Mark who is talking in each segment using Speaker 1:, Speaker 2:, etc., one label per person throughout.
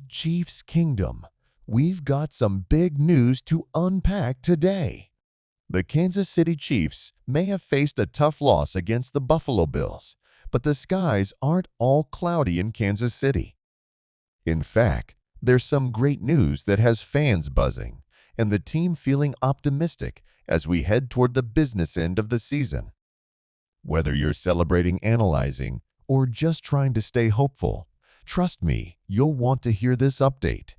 Speaker 1: Chiefs Kingdom, we've got some big news to unpack today. The Kansas City Chiefs may have faced a tough loss against the Buffalo Bills, but the skies aren't all cloudy in Kansas City. In fact, there's some great news that has fans buzzing and the team feeling optimistic as we head toward the business end of the season. Whether you're celebrating analyzing or just trying to stay hopeful, trust me, you'll want to hear this update.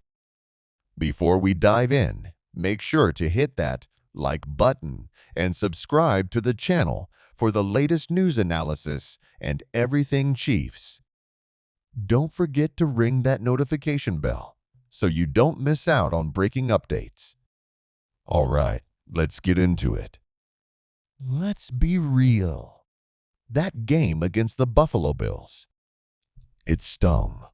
Speaker 1: Before we dive in, make sure to hit that like button and subscribe to the channel for the latest news analysis and everything Chiefs. Don't forget to ring that notification bell so you don't miss out on breaking updates. All right, let's get into it. Let's be real. That game against the Buffalo Bills, it stung.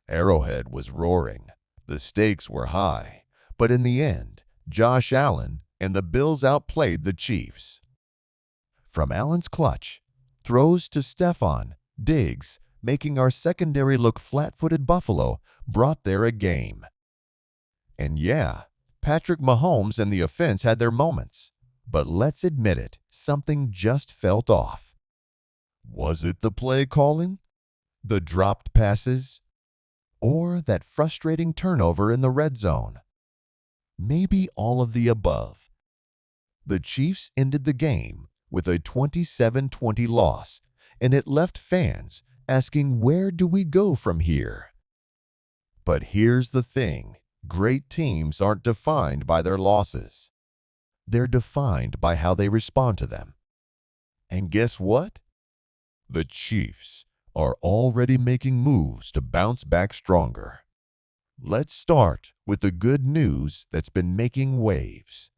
Speaker 1: Arrowhead was roaring. The stakes were high, but in the end, Josh Allen and the Bills outplayed the Chiefs. From Allen's clutch throws to Stephon Diggs, making our secondary look flat-footed, Buffalo brought there a game. And yeah, Patrick Mahomes and the offense had their moments, but let's admit it, something just felt off. Was it the play calling, the dropped passes, or that frustrating turnover in the red zone? Maybe all of the above. The Chiefs ended the game with a 27-20 loss, and it left fans asking, where do we go from here? But here's the thing, great teams aren't defined by their losses. They're defined by how they respond to them. And guess what? The Chiefs are already making moves to bounce back stronger. Let's start with the good news that's been making waves.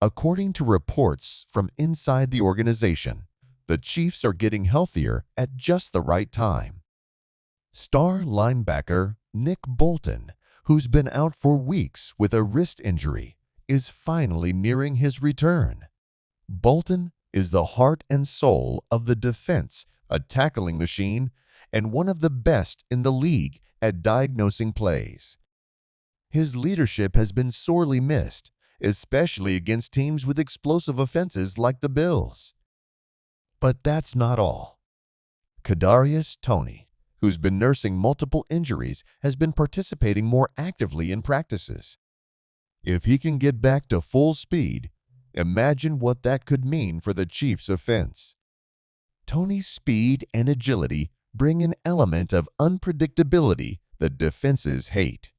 Speaker 1: According to reports from inside the organization, the Chiefs are getting healthier at just the right time. Star linebacker Nick Bolton, who's been out for weeks with a wrist injury, is finally nearing his return. Bolton is the heart and soul of the defense, a tackling machine, and one of the best in the league at diagnosing plays. His leadership has been sorely missed, especially against teams with explosive offenses like the Bills. But that's not all. Kadarius Toney, who's been nursing multiple injuries, has been participating more actively in practices. If he can get back to full speed, imagine what that could mean for the Chiefs' offense. Toney's speed and agility bring an element of unpredictability that defenses hate.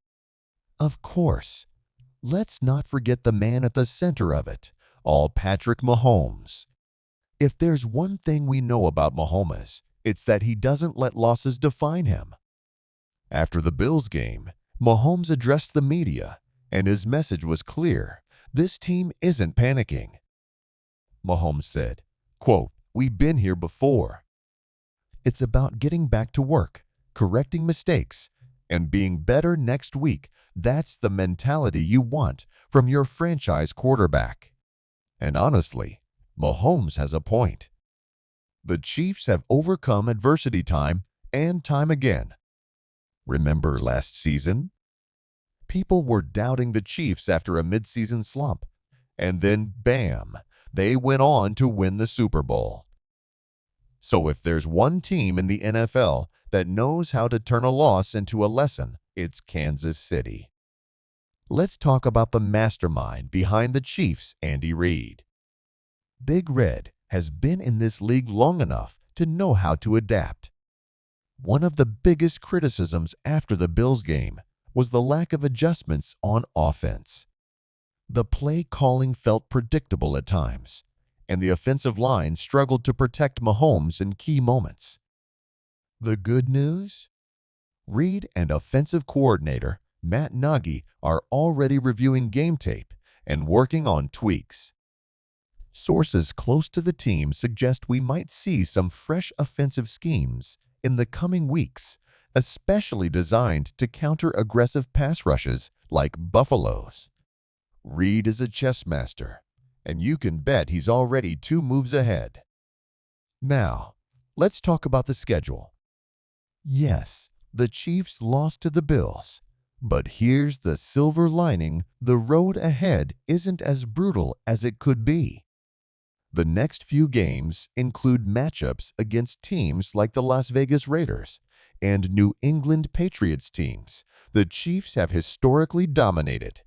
Speaker 1: Of course, let's not forget the man at the center of it all, Patrick Mahomes. If there's one thing we know about Mahomes, it's that he doesn't let losses define him. After the Bills game, Mahomes addressed the media, and his message was clear. This team isn't panicking. Mahomes said, quote, "We've been here before. It's about getting back to work, correcting mistakes, and being better next week. That's the mentality you want from your franchise quarterback." And honestly, Mahomes has a point. The Chiefs have overcome adversity time and time again. Remember last season? People were doubting the Chiefs after a midseason slump, and then bam, they went on to win the Super Bowl. So if there's one team in the NFL that knows how to turn a loss into a lesson, it's Kansas City. Let's talk about the mastermind behind the Chiefs, Andy Reid. Big Red has been in this league long enough to know how to adapt. One of the biggest criticisms after the Bills game was the lack of adjustments on offense. The play calling felt predictable at times, and the offensive line struggled to protect Mahomes in key moments. The good news? Reid and offensive coordinator Matt Nagy are already reviewing game tape and working on tweaks. Sources close to the team suggest we might see some fresh offensive schemes in the coming weeks, especially designed to counter aggressive pass rushes like Buffalo's. Reid is a chess master, and you can bet he's already 2 moves ahead. Now, let's talk about the schedule. Yes, the Chiefs lost to the Bills, But here's the silver lining: the road ahead isn't as brutal as it could be. The next few games include matchups against teams like the Las Vegas Raiders and New England Patriots teams the Chiefs have historically dominated.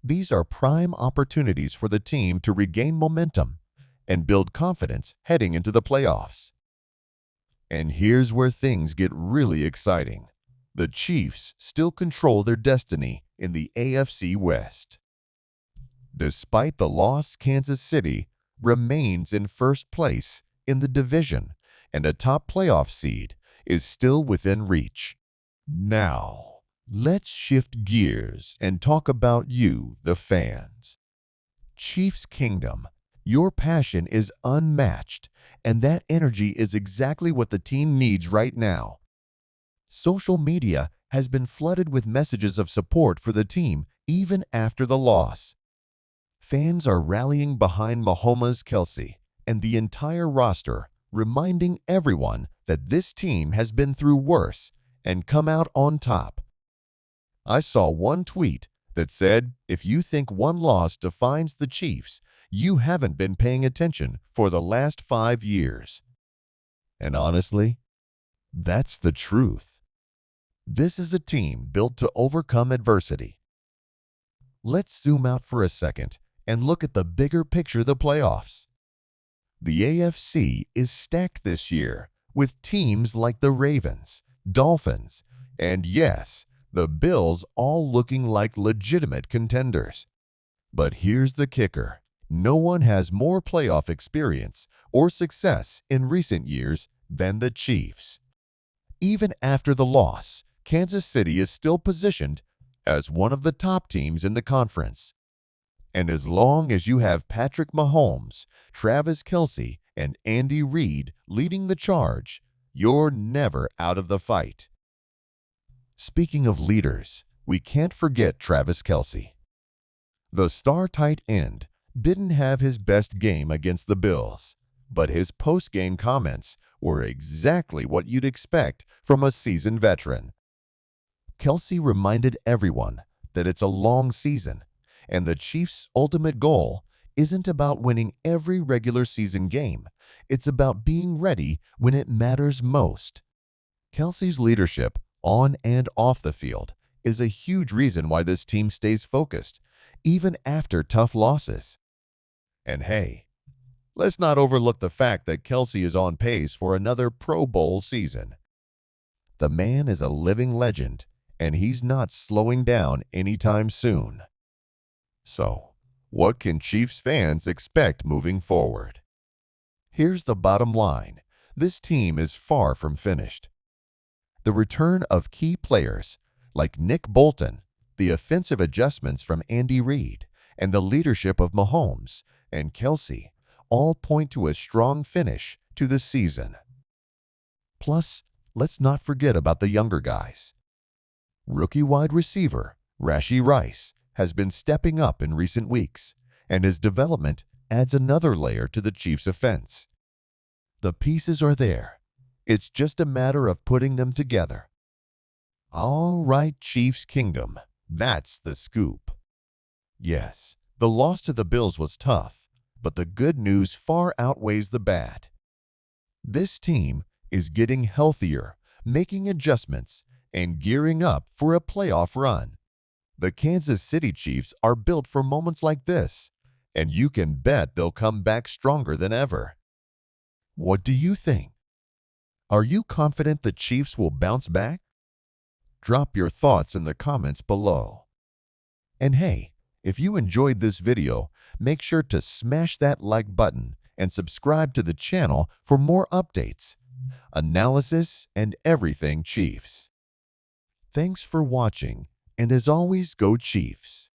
Speaker 1: These are prime opportunities for the team to regain momentum and build confidence heading into the playoffs. And here's where things get really exciting. The Chiefs still control their destiny in the AFC West. Despite the loss, Kansas City remains in first place in the division, and a top playoff seed is still within reach. Now, let's shift gears and talk about you, the fans. Chiefs Kingdom, your passion is unmatched, and that energy is exactly what the team needs right now. Social media has been flooded with messages of support for the team even after the loss. Fans are rallying behind Mahomes, Kelce, and the entire roster, reminding everyone that this team has been through worse and come out on top. I saw one tweet that said, "If you think one loss defines the Chiefs, you haven't been paying attention for the last 5 years." And honestly, that's the truth. This is a team built to overcome adversity. Let's zoom out for a second and look at the bigger picture: the playoffs. The AFC is stacked this year with teams like the Ravens, Dolphins, and yes, the Bills all looking like legitimate contenders. But here's the kicker: no one has more playoff experience or success in recent years than the Chiefs. Even after the loss, Kansas City is still positioned as one of the top teams in the conference. And as long as you have Patrick Mahomes, Travis Kelce, and Andy Reid leading the charge, you're never out of the fight. Speaking of leaders, we can't forget Travis Kelce. The star tight end didn't have his best game against the Bills, but his post-game comments were exactly what you'd expect from a seasoned veteran. Kelce reminded everyone that it's a long season, and the Chiefs' ultimate goal isn't about winning every regular season game. It's about being ready when it matters most. Kelce's leadership on and off the field is a huge reason why this team stays focused, even after tough losses. And hey, let's not overlook the fact that Kelce is on pace for another Pro Bowl season. The man is a living legend, and he's not slowing down anytime soon. So, what can Chiefs fans expect moving forward? Here's the bottom line: this team is far from finished. The return of key players like Nick Bolton, the offensive adjustments from Andy Reid, and the leadership of Mahomes and Kelce all point to a strong finish to the season. Plus, let's not forget about the younger guys. Rookie wide receiver Rashee Rice has been stepping up in recent weeks, and his development adds another layer to the Chiefs' offense. The pieces are there. It's just a matter of putting them together. All right, Chiefs Kingdom, that's the scoop. Yes, the loss to the Bills was tough, but the good news far outweighs the bad. This team is getting healthier, making adjustments, and gearing up for a playoff run. The Kansas City Chiefs are built for moments like this, and you can bet they'll come back stronger than ever. What do you think? Are you confident the Chiefs will bounce back? Drop your thoughts in the comments below. And hey, if you enjoyed this video, make sure to smash that like button and subscribe to the channel for more updates, analysis, and everything Chiefs. Thanks for watching, and as always, go Chiefs!